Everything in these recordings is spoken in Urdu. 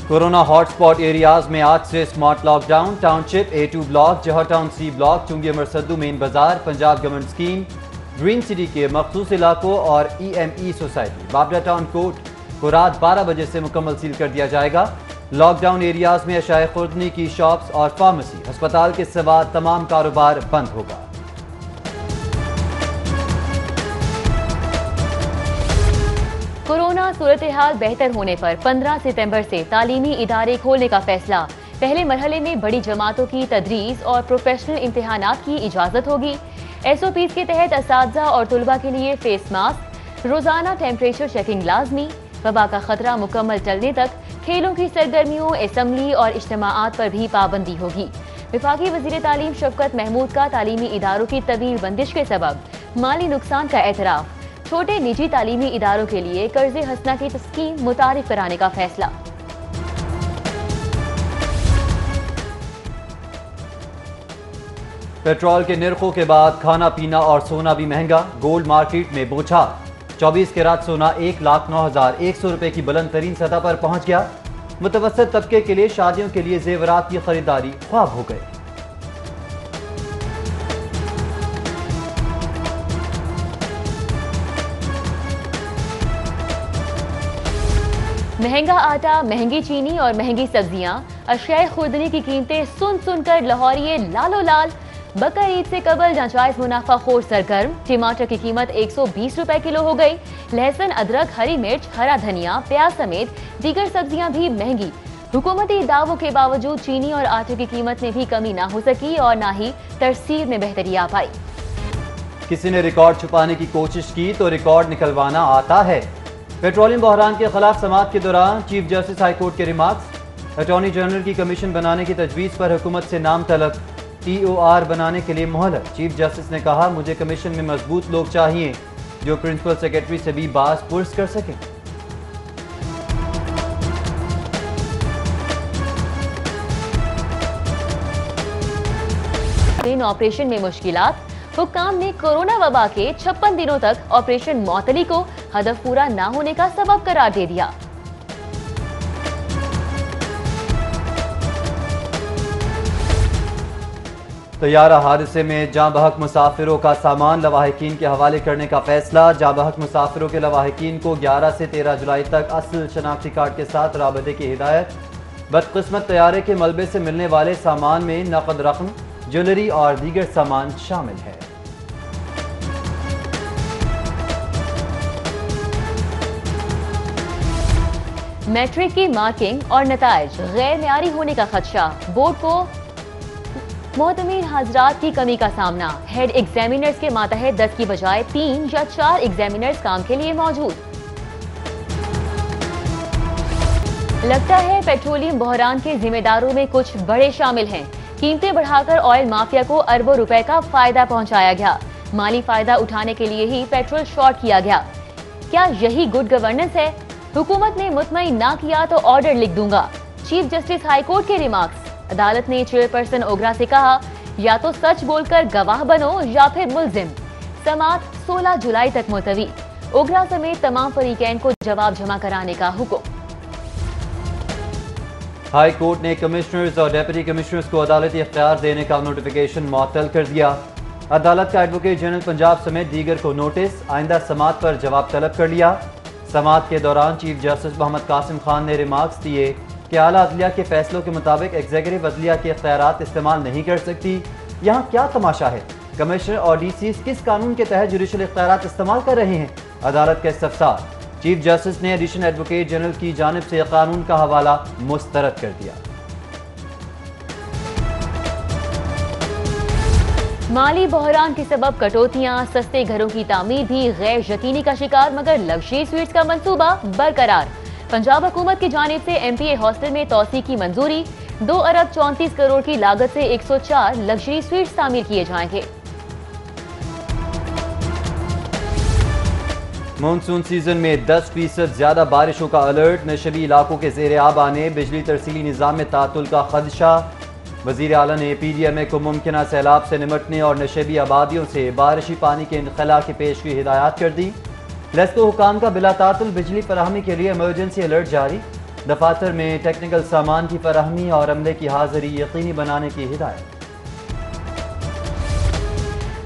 کورونا ہاٹ سپاٹ ایریاز میں آج سے سمارٹ لاک ڈاؤن. ٹاؤن شپ A2 بلاک, جوہر ٹاؤن C بلاک, چنگی مرسدو مین بازار, Punjab government scheme, green city کے مخصوص علاقوں اور EME سوسائٹی. بابرا ٹاؤن کوٹ کو رات 12 بجے سے مکمل سیل کر دیا جائے گا. لاک ڈاؤن ایریاز میں اشیاء خوردنی کی شاپس اور فارمیسی, ہسپتال کے سوا تمام کاروبار بند ہوگا. کورونا صورتحال بہتر ہونے پر 15 ستمبر سے تعلیمی ادارے کھولنے کا فیصلہ. پہلے مرحلے میں بڑی جماعتوں کی تدریس اور پروفیشنل امتحانات کی اجازت ہوگی. SOPs کے تحت اساتذہ اور طلباء کے لیے فیس ماسک, روزانہ ٹیمپریچر چیکنگ لازمی. وبا کا خطرہ مکمل ٹلنے تک کھیلوں کی سرگرمیوں, اسمبلی اور اجتماعات پر بھی پابندی ہوگی. وفاقی وزیر تعلیم شفقت محمود کا تعلیمی اداروں کی طویل بندش کے سبب مالی نقصان کا اعتراف. چھوٹے نجی تعلیمی اداروں کے لیے قرض حسنہ کی اسکیم متعارف کرانے کا فیصلہ. پیٹرول کے نرخوں کے بعد کھانا پینا اور سونا بھی مہنگا. گولڈ مارکیٹ میں بوچھار. 24 کیرات سونا 1,09,100 روپے کی بلند ترین سطح پر پہنچ گیا. متوسط طبقے کے لیے شادیوں کے لیے زیورات کی خریداری خواب ہو گئے. مہنگا آٹا, مہنگی چینی اور مہنگی سبزیاں, اشیاء خوردنی کی قیمتیں سن سن کر لاہوریے لالو لال. بقر عید سے قبل ناجائز منافع خور سرگرم. ٹماٹر کی قیمت 120 روپے کلو ہو گئی. لہسن, ادرک, ہری مرچ, ہرا دھنیا, پیاز سمیت دیگر سبزیاں بھی مہنگی. حکومتی دعووں کے باوجود چینی اور آٹے کی قیمت میں بھی کمی نہ ہو سکی اور نہ ہی ترسیل میں بہتری آ پائی. کسی نے ریکارڈ چھپانے کی کوشش کی تو ریکارڈ نکلوانا آتا ہے. پیٹرولیم بحران کے خلاف سماعت کے دوران چیف جسٹس ہائی کورٹ کے ریمارکس. اٹارنی جنرل کی کمیشن بنانے کی تجویز پر حکومت سے نام طلب. TOR بنانے کے لیے مہلت. چیف جسٹس نے کہا, مجھے کمیشن میں مضبوط لوگ چاہیے جو پرنسپل سیکرٹری سے بھی باز پرس کر سکیں. آپریشن میں مشکلات. حکام نے کورونا وبا کے 56 دنوں تک آپریشن معطلی کو ہدف پورا نہ ہونے کا سبب قرار دے دیا. طیارہ حادثے میں جاں بحق مسافروں کا سامان لواحقین کے حوالے کرنے کا فیصلہ. جاں بحق مسافروں کے لواحقین کو 11 سے 13 جولائی تک اصل شناختی کارڈ کے ساتھ رابطے کی ہدایت. بدقسمت طیارے کے ملبے سے ملنے والے سامان میں نقد رقم, جویلری اور دیگر سامان شامل ہے. میٹرک کی مارکنگ اور نتائج غیر معیاری ہونے کا خدشہ. بورڈ کو معتمد حضرات کی کمی کا سامنا. ہیڈ ایگزامینرز کے ماتحت 10 کی بجائے 3 یا 4 ایگزامینرز کام کے لیے موجود. لگتا ہے پیٹرولیم بحران کے ذمہ داروں میں کچھ بڑے شامل ہیں. قیمتیں بڑھا کر آئل مافیا کو اربوں روپے کا فائدہ پہنچایا گیا. مالی فائدہ اٹھانے کے لیے ہی پیٹرول شارٹ کیا گیا. کیا یہی گڈ گورننس ہے؟ حکومت نے مطمئن نہ کیا تو آرڈر لکھ دوں گا. چیف جسٹس ہائی کورٹ کے ریمارکس. عدالت نے چیئرپرسن اوگرا سے کہا, یا تو سچ بول کر گواہ بنو یا پھر ملزم. سماعت 16 جولائی تک ملتوی. اوگرا سمیت تمام فریقین کو جواب جمع کرانے کا حکم. ہائی کورٹ نے کمشنرز اور ڈیپٹی کمشنرز کو عدالتی اختیار دینے کا نوٹیفیکیشن معطل کر دیا. عدالت کا ایڈوکیٹ جنرل پنجاب سمیت دیگر کو نوٹس. آئندہ سماعت پر جواب طلب کر لیا. سماعت کے دوران چیف جسٹس محمد قاسم خان نے ریمارکس دیے کہ اعلیٰ عدلیہ کے فیصلوں کے مطابق ایگزیکٹو عدلیہ کے اختیارات استعمال نہیں کر سکتی. یہاں کیا تماشا ہے؟ کمشنر اور DCs کس قانون کے تحت جوڈیشل اختیارات استعمال کر رہے ہیں؟ عدالت کا استفسار. چیف جسٹس نے ایڈیشنل ایڈوکیٹ جنرل کی جانب سے قانون کا حوالہ مسترد کر دیا. مالی بحران کے سبب کٹوتیاں, سستے گھروں کی تعمیر بھی غیر یقینی کا شکار, مگر لگژری سویٹس کا منصوبہ برقرار. پنجاب حکومت کی جانب سے MPA ہاسٹل میں توسیع کی منظوری. 2 ارب 34 کروڑ کی لاگت سے 104 لگژری سویٹس تعمیر کیے جائیں گے. مونسون سیزن میں 10% زیادہ بارشوں کا الرٹ. نشبی علاقوں کے زیر آب آنے, بجلی ترسیلی نظام میں تعطل کا خدشہ. وزیر اعلیٰ نے PDMA کو ممکنہ سیلاب سے نمٹنے اور نشیبی آبادیوں سے بارشی پانی کے انخلاء کی پیشگی ہدایات کر دی. لیسکو حکام کا بلا تعطل بجلی فراہمی کے لیے ایمرجنسی الرٹ جاری. دفاتر میں ٹیکنیکل سامان کی فراہمی اور عملے کی حاضری یقینی بنانے کی ہدایت۔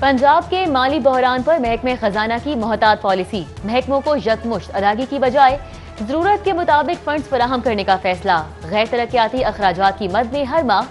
پنجاب کے مالی بحران پر محکمہ خزانہ کی محتاط پالیسی، محکموں کو یکمشت ادائیگی کی بجائے ضرورت کے مطابق فنڈز فراہم کرنے کا فیصلہ۔ غیر ترقیاتی اخراجات کی مد میں ہر ماہ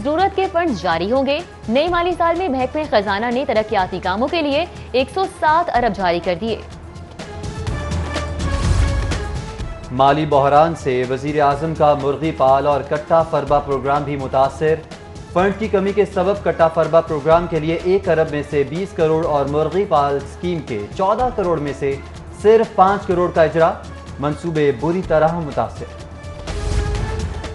ضرورت کے فنڈز جاری ہوں گے۔ نئے مالی سال میں محکمہ خزانہ نے ترقیاتی کاموں کے لیے 107 ارب جاری کر دیے۔ مالی بحران سے وزیر اعظم کا مرغی پال اور کٹا فربا پروگرام بھی متاثر۔ فنڈ کی کمی کے سبب کٹا فربا پروگرام کے لیے 1 ارب میں سے 20 کروڑ اور مرغی پال اسکیم کے 14 کروڑ میں سے صرف 5 کروڑ کا اجرا، منصوبے بری طرح متاثر۔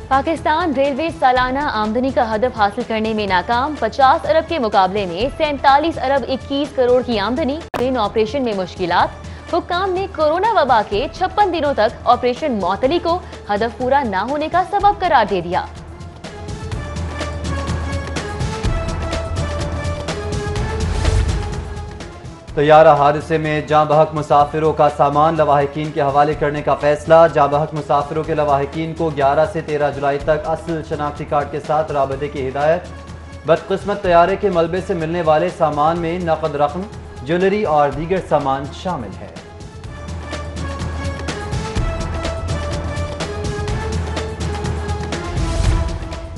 پاکستان ریلوے سالانہ آمدنی کا ہدف حاصل کرنے میں ناکام، 50 ارب کے مقابلے میں 47 ارب 21 کروڑ کی آمدنی، ٹرین آپریشن میں مشکلات۔ حکام نے کورونا وبا کے 56 دنوں تک آپریشن معطلی کو ہدف پورا نہ ہونے کا سبب قرار دے دیا۔ طیارہ حادثے میں جاں بحق مسافروں کا سامان لواحقین کے حوالے کرنے کا فیصلہ۔ جاں بحق مسافروں کے لواحقین کو 11 سے 13 جولائی تک اصل شناختی کارڈ کے ساتھ رابطے کی ہدایت۔ بدقسمت طیارے کے ملبے سے ملنے والے سامان میں نقد رقم، جویلری اور دیگر سامان شامل ہے۔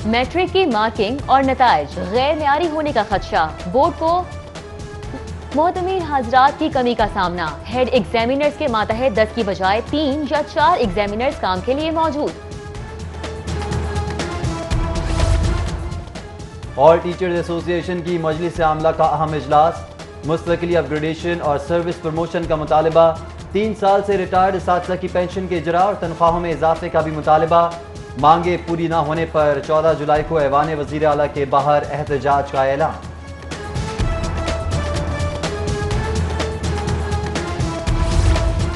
میٹرک کی مارکنگ اور نتائج غیر معیاری ہونے کا خدشہ، بورڈ کو معتمد حضرات کی کمی کا سامنا۔ ہیڈ ایگزامینرز کے ماتحت 10 کی بجائے 3 یا 4 ایگزامینرز کام کے لیے موجود۔ اور ٹیچرز ایسوسی ایشن کی مجلس عاملہ کا اہم اجلاس، مستقلی اپ گریڈیشن اور سروس پروموشن کا مطالبہ، 3 سال سے ریٹائرڈ اساتذہ کی پینشن کے اجراء اور تنخواہوں میں اضافے کا بھی مطالبہ۔ مانگیں پوری نہ ہونے پر 14 جولائی کو ایوان وزیر اعلیٰ کے باہر احتجاج کا اعلان۔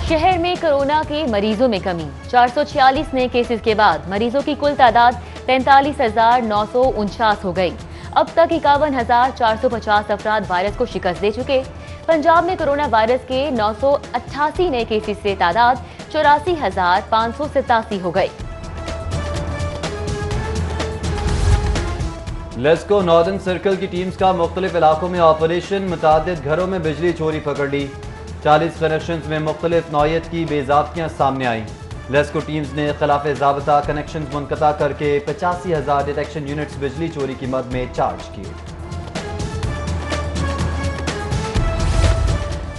شہر میں کورونا کے مریضوں میں کمی، 446 نئے کیسز کے بعد مریضوں کی کل تعداد 43,949 ہو گئی۔ اب تک 51,450 افراد وائرس کو شکست دے چکے۔ پنجاب میں کورونا وائرس کے 988 نئے کیسز سے تعداد 84,587 ہو گئی۔ لیسکو ناردرن سرکل کی ٹیمز کا مختلف علاقوں میں آپریشن، متعدد گھروں میں بجلی چوری پکڑ لی، 40 کنیکشنز میں مختلف نوعیت کی بے ضابطگیاں سامنے آئیں۔ لیسکو ٹیمز نے خلاف ضابطہ کنیکشنز منقطع کر کے 85,000 ڈیٹیکشن یونٹس بجلی چوری کی مد میں چارج کیے۔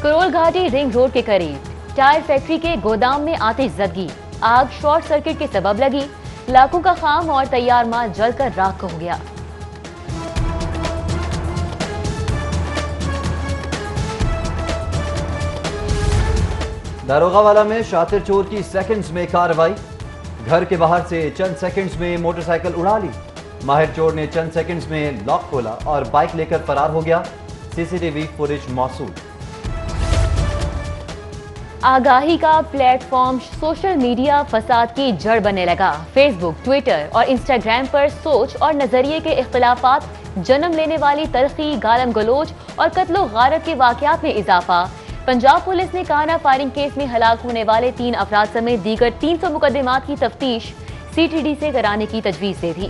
کرول گھاٹی رنگ روڈ کے قریب ٹائر فیکٹری کے گودام میں آتش زدگی، آگ شارٹ سرکٹ کے سبب لگی، لاکھوں کا خام اور تیار مال جل کر راکھ ہو گیا۔ داروغہ والا میں شاطر چور کی سیکنڈز میں کارروائی، گھر کے باہر سے چند سیکنڈز میں موٹر سائیکل اڑا لی، ماہر چور نے چند سیکنڈز میں لاک کھولا اور بائک لے کر فرار ہو گیا، CCTV فوٹیج موصول۔ آگاہی کا پلیٹ فارم سوشل میڈیا فساد کی جڑ بننے لگا۔ فیس بک، ٹویٹر اور انسٹاگرام پر سوچ اور نظریے کے اختلافات جنم لینے والی تلخی، گالم گلوچ اور قتل و غارت کے واقعات میں اضافہ۔ پنجاب پولیس نے کانہ فائرنگ کیس میں ہلاک ہونے والے 3 افراد سمیت دیگر 300 مقدمات کی تفتیش CTD سے کرانے کی تجویز دے دی۔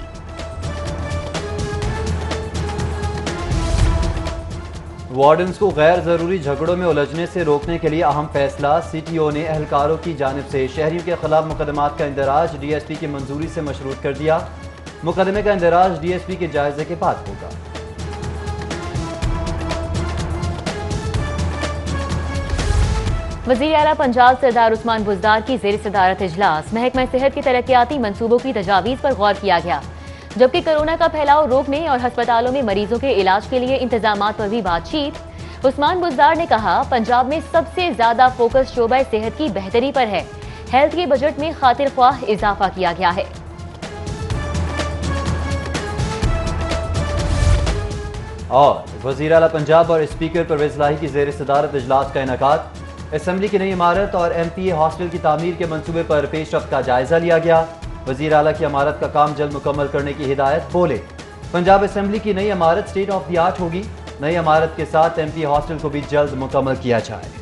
وارڈنز کو غیر ضروری جھگڑوں میں الجھنے سے روکنے کے لیے اہم فیصلہ، CTO نے اہلکاروں کی جانب سے شہریوں کے خلاف مقدمات کا اندراج DSP کی منظوری سے مشروط کر دیا۔ مقدمے کا اندراج DSP کے جائزے کے بعد ہوگا۔ وزیر اعلیٰ پنجاب سردار عثمان بزدار کی زیر صدارت اجلاس، محکمہ صحت کے ترقیاتی منصوبوں کی تجاویز پر غور کیا گیا، جبکہ کورونا کا پھیلاؤ روکنے اور ہسپتالوں میں مریضوں کے علاج کے لیے انتظامات پر بھی بات چیت۔ عثمان بزدار نے کہا، پنجاب میں سب سے زیادہ فوکس شعبہ صحت کی بہتری پر ہے، ہیلتھ کے بجٹ میں خاطر خواہ اضافہ کیا گیا ہے۔ اور وزیر اعلیٰ پنجاب اور اسپیکر پرویز الہی کی زیر صدارت اجلاس کا انعقاد، اسمبلی کی نئی عمارت اور MPA ہاسٹل کی تعمیر کے منصوبے پر پیش رفت کا جائزہ لیا گیا۔ وزیر اعلیٰ کی عمارت کا کام جلد مکمل کرنے کی ہدایت، بولے پنجاب اسمبلی کی نئی عمارت اسٹیٹ آف دی آرٹ ہوگی، نئی عمارت کے ساتھ MPA ہاسٹل کو بھی جلد مکمل کیا جائے۔